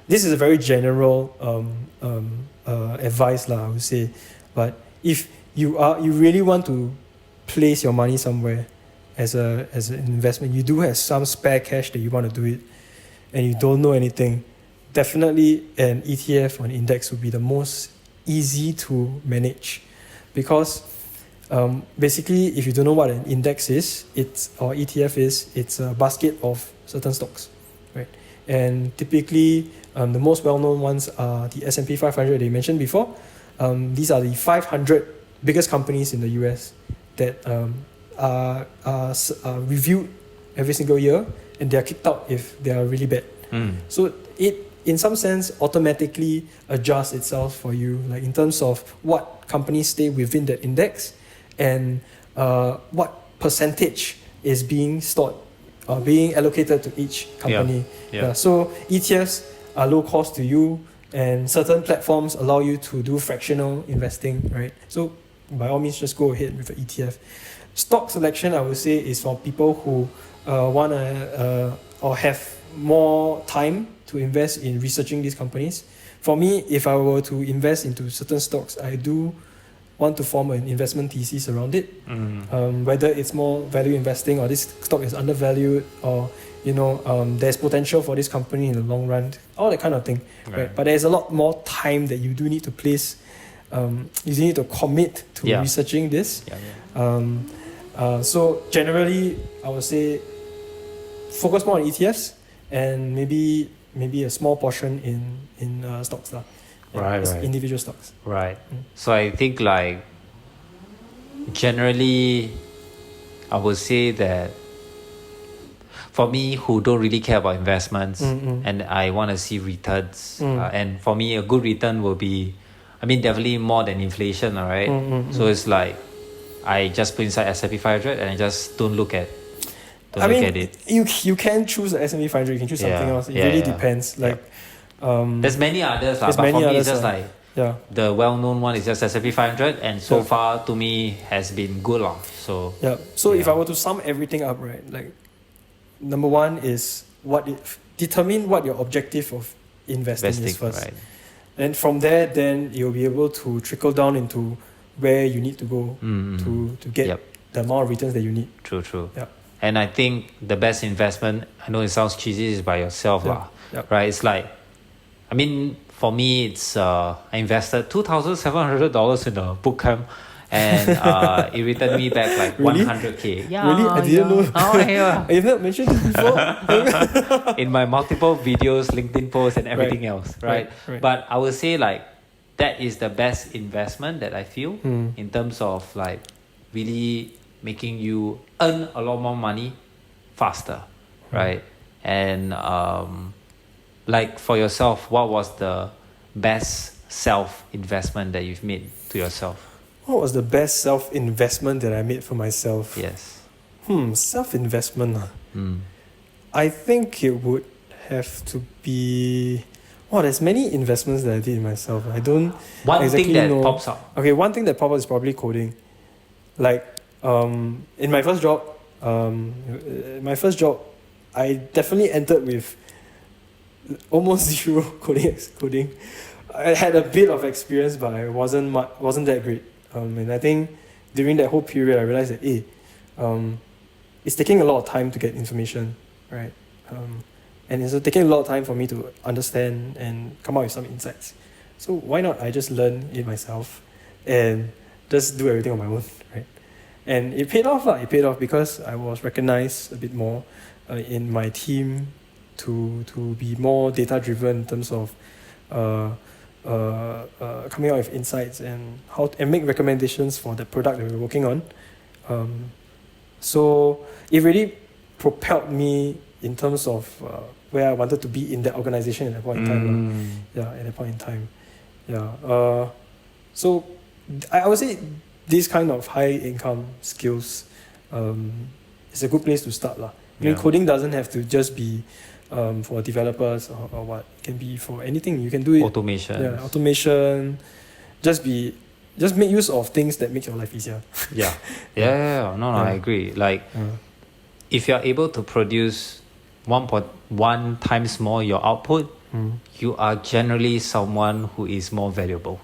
This is a very general advice, I would say. But if you really want to place your money somewhere as an investment, you do have some spare cash that you want to do it, and you don't know anything, definitely an ETF or an index would be the most easy to manage, because Basically, if you don't know what an index is, or ETF is, it's a basket of certain stocks, right? And typically, the most well-known ones are the S&P 500 they mentioned before. These are the 500 biggest companies in the US that are reviewed every single year, and they are kicked out if they are really bad. So it, in some sense, automatically adjusts itself for you, like in terms of what companies stay within that index and what percentage is being stored or being allocated to each company. So ETFs are low cost to you, and certain platforms allow you to do fractional investing, right? So by all means, just go ahead with the ETF. Stock selection, I would say, is for people who want to or have more time to invest in researching these companies. For me, if I were to invest into certain stocks, I do want to form an investment thesis around it. Whether it's more value investing, or this stock is undervalued, or there's potential for this company in the long run, all that kind of thing. Right? But there's a lot more time that you do need to place. You need to commit to researching this. So generally, I would say focus more on ETFs and maybe a small portion in stocks, individual stocks. Right. So I think like generally, I would say that for me, who don't really care about investments and I want to see returns, and for me, a good return will be, definitely more than inflation, all right? So it's like I just put inside S&P 500 and I just don't look at it. You can choose the S&P 500, you can choose something else. It really depends. There's many others, but for me, it's just the well-known one is just S&P 500, and so far to me has been good. So if I were to sum everything up, right, like number one is determine what your objective of investing is first. Right. And from there, then you'll be able to trickle down into where you need to go to get the amount of returns that you need. True. And I think the best investment, I know it sounds cheesy, is by yourself, right? It's like, for me, it's I invested $2,700 in a boot camp, and it returned me back like Really? 100K. Really? I didn't know. You've not mentioned this before? In my multiple videos, LinkedIn posts, and everything else, right? But I would say like that is the best investment that I feel in terms of like really making you earn a lot more money faster, right? And like for yourself, what was the best self-investment that you've made to yourself? What was the best self-investment that I made for myself? Yes. Self-investment. I think it would have to be... there's many investments that I did in myself. I don't One exactly thing that know. pops up. Okay, one thing that pops up is probably coding. Like, in my first job, I definitely entered with almost zero coding. I had a bit of experience, but I wasn't that great. And I think during that whole period, I realized that it's taking a lot of time to get information, right? And it's taking a lot of time for me to understand and come up with some insights. So why not I just learn it myself and just do everything on my own, right? And it paid off. It paid off because I was recognized a bit more in my team to be more data-driven in terms of coming out with insights and make recommendations for the product that we're working on. So it really propelled me in terms of where I wanted to be in that organization at that point in time. At that point in time. So I would say this kind of high income skills is a good place to start. Coding doesn't have to just be for developers or what. It can be for anything. You can do it. Automation. Just make use of things that make your life easier. I agree. Like, if you're able to produce 1.1 times more your output, you are generally someone who is more valuable.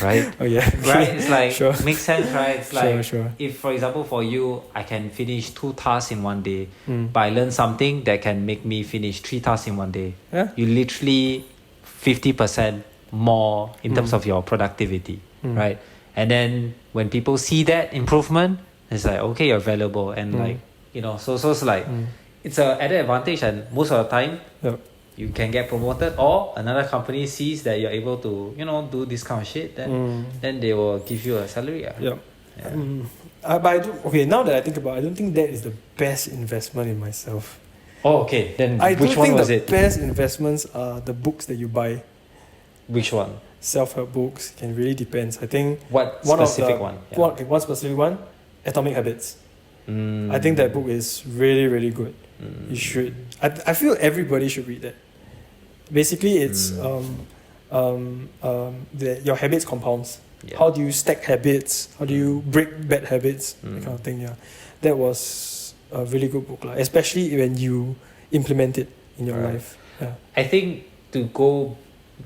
Right? Right? It's like, makes sense, right? It's like, if for example for you, I can finish 2 tasks in one day, but I learn something that can make me finish 3 tasks in one day. You literally 50% more in terms of your productivity, right? And then when people see that improvement, it's like, okay, you're valuable. And like, so it's like, it's a added advantage. And most of the time, Yep. you can get promoted, or another company sees that you're able to, do this kind of shit, then they will give you a salary. Yep. Yeah. But I do, okay, now that I think about it, I don't think that is the best investment in myself. Oh, okay. Then I which do one think was the it? best investments are the books that you buy. Which one? Self-help books can really depends. I think What one specific of the, one? Yeah. one specific one, Atomic Habits. I think that book is really, really good. You should. I feel everybody should read that. Basically, it's your habits compounds. Yeah. How do you stack habits? How do you break bad habits? That kind of thing. Yeah, that was a really good book, especially when you implement it in your Right. life. Yeah. I think to go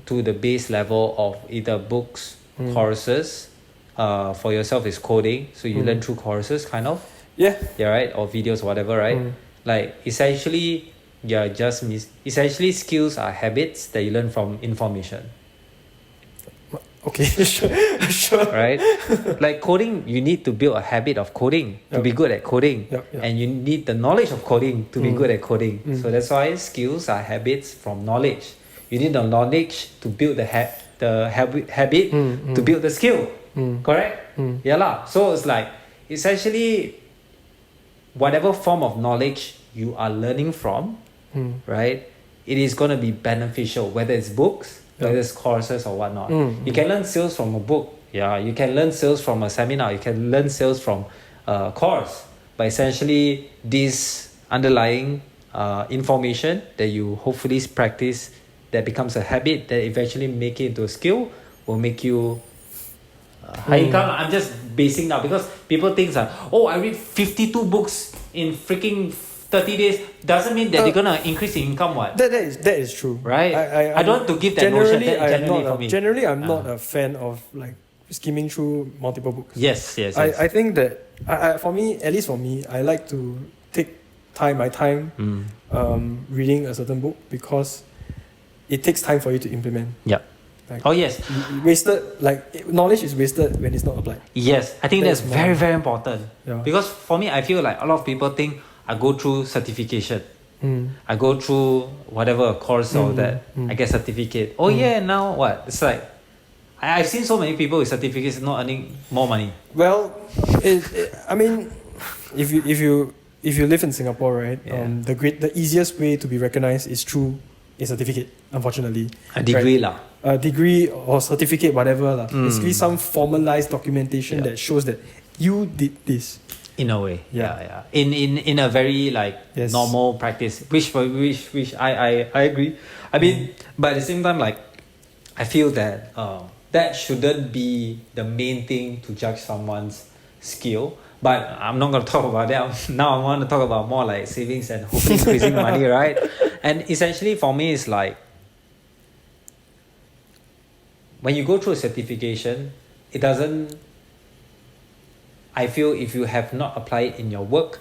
to the base level of either books, courses, for yourself is coding. So you learn through courses, kind of. Yeah. Yeah, right? Or videos, whatever, right? Like, essentially, essentially skills are habits that you learn from information, Okay. Sure. right? Like coding, you need to build a habit of coding to Yep. be good at coding. Yep. And you need the knowledge of coding to be good at coding. So that's why skills are habits from knowledge. You need the knowledge to build the habit to build the skill. Correct? Yeah lah. So it's like, essentially, whatever form of knowledge you are learning from, right? It is going to be beneficial, whether it's books, whether it's courses or whatnot. You can learn sales from a book. Yeah, you can learn sales from a seminar. You can learn sales from a course. But essentially, this underlying information that you hopefully practice, that becomes a habit, that eventually make it into a skill, will make you high income. I'm just basing now because people think that, I read 52 books in freaking 30 days. Doesn't mean that they're gonna increase in income. What? That is true. Right? I don't want to give that notion. Generally, I'm not a fan of like skimming through multiple books. Yes. I think that for me, at least for me, I like to take my time reading a certain book because it takes time for you to implement. Yeah. Like, yes. Knowledge is wasted when it's not applied. Yes, I think that's That's very, more- very important. Yeah. Because for me, I feel like a lot of people think I go through certification. I go through whatever course or that, I get certificate. Now what? It's like, I've seen so many people with certificates not earning more money. Well, I mean, if you live in Singapore, right? Yeah. The easiest way to be recognized is through a certificate. Unfortunately, A degree right? lah. A degree or certificate, whatever lah. Basically, some formalized documentation Yeah. that shows that you did this. In a way, Yeah. In a very Yes. normal practice, which I agree. I mean, but at the same time, like, I feel that that shouldn't be the main thing to judge someone's skill. But I'm not gonna talk about that now. I want to talk about more like savings and hopefully increasing money, right? And essentially, for me, it's like when you go through a certification, it doesn't. I feel if you have not applied it in your work,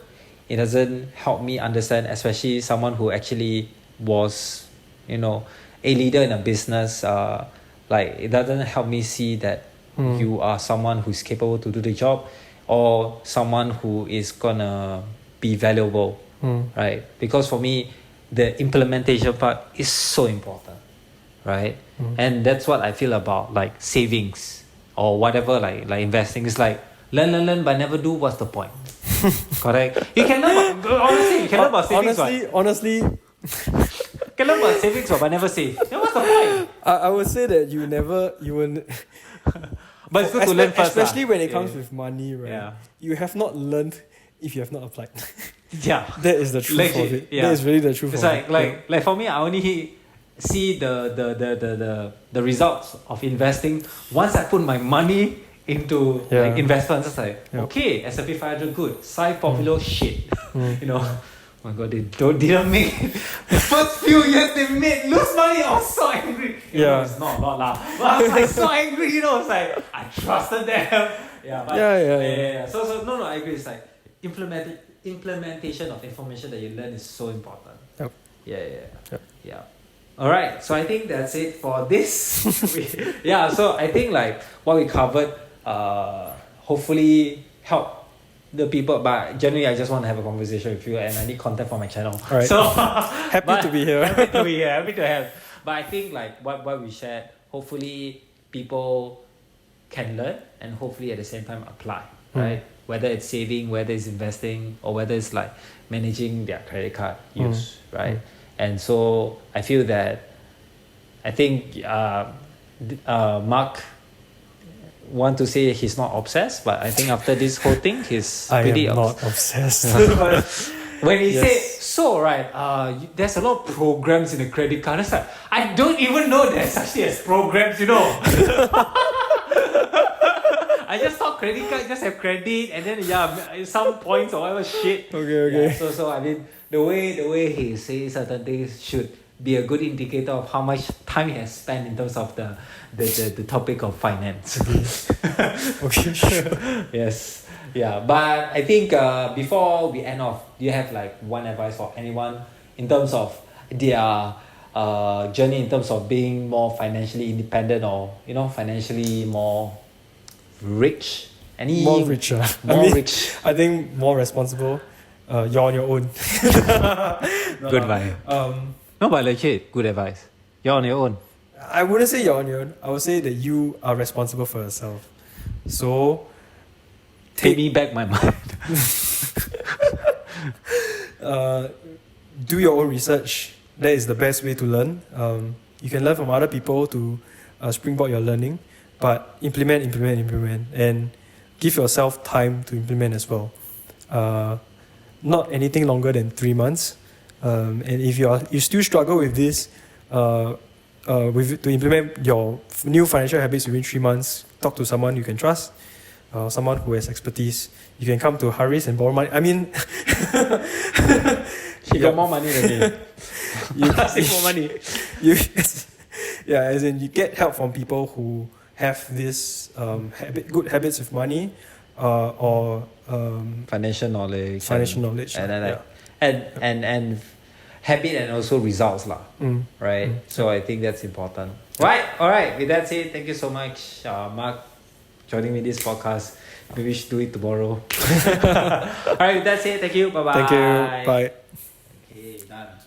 it doesn't help me understand, especially someone who actually was, a leader in a business. Like, it doesn't help me see that you are someone who's capable to do the job, or someone who is gonna be valuable, right? Because for me, the implementation part is so important, right? And that's what I feel about like savings or whatever, like investing. It's like learn, but never do. What's the point? Correct. You can learn about, honestly. You can learn about savings. Honestly, you can learn about savings, but never save. Then what's the point? I would say that you will. But it's good to learn first, especially lah. when it comes with money, right? Yeah. You have not learned if you have not applied. Yeah. That is the truth Legit, of it. yeah. That is really the truth It's of like it. for me, I only see the results of investing once I put my money into Yeah. like investments. It's like, Yep. okay, S&P 500 good, Psy Popular shit. Oh my god, they didn't make the first few years they made lose money. I was so angry. It's not a lot lah. But I was like so angry. It's like I trusted them. Yeah. So no, I agree. It's like implementation of information that you learn is so important. Yep. Yeah. All right. So I think that's it for this. So I think like what we covered hopefully help the people. But generally, I just want to have a conversation with you, and I need content for my channel. All right. So Happy to be here. happy to be here. Happy to have. But I think like what we shared, hopefully people can learn and hopefully at the same time apply, right? Whether it's saving, whether it's investing, or whether it's like managing their credit card use, right? And so I feel that I think Mark want to say he's not obsessed, but I think after this whole thing, he's I pretty am not obsessed. when he Yes. said, so right, there's a lot of programs in the credit card. It's like, I don't even know there's such thing as programs, you know. I just thought credit card just have credit and then some points or whatever shit. Okay. Yeah, so I mean the way he says certain things should be a good indicator of how much time he has spent in terms of the topic of finance. Okay, sure. Yes. Yeah. But I think before we end off, do you have like one advice for anyone in terms of their journey in terms of being more financially independent or financially more rich? More richer. Rich. I think more responsible. You're on your own. Good advice. No, but legit, good advice. You're on your own. I wouldn't say you're on your own. I would say that you are responsible for yourself. So, Take me back my mind. do your own research. That is the best way to learn. You can learn from other people to springboard your learning, but implement, and give yourself time to implement as well. Not anything longer than 3 months. And if you still struggle with this, to implement your new financial habits within 3 months, talk to someone you can trust, someone who has expertise. You can come to Haris and borrow money. I mean, He got more money than me. you save more money. As in you get help from people who have this good habits with money, or Financial knowledge. financial knowledge. And then and habit and also results lah. Right. So I think that's important. Right. All right. With that said, thank you so much, Mark, joining me this podcast. Maybe we should do it tomorrow. All right. With that said, thank you. Bye bye. Thank you. Bye. Okay. Done.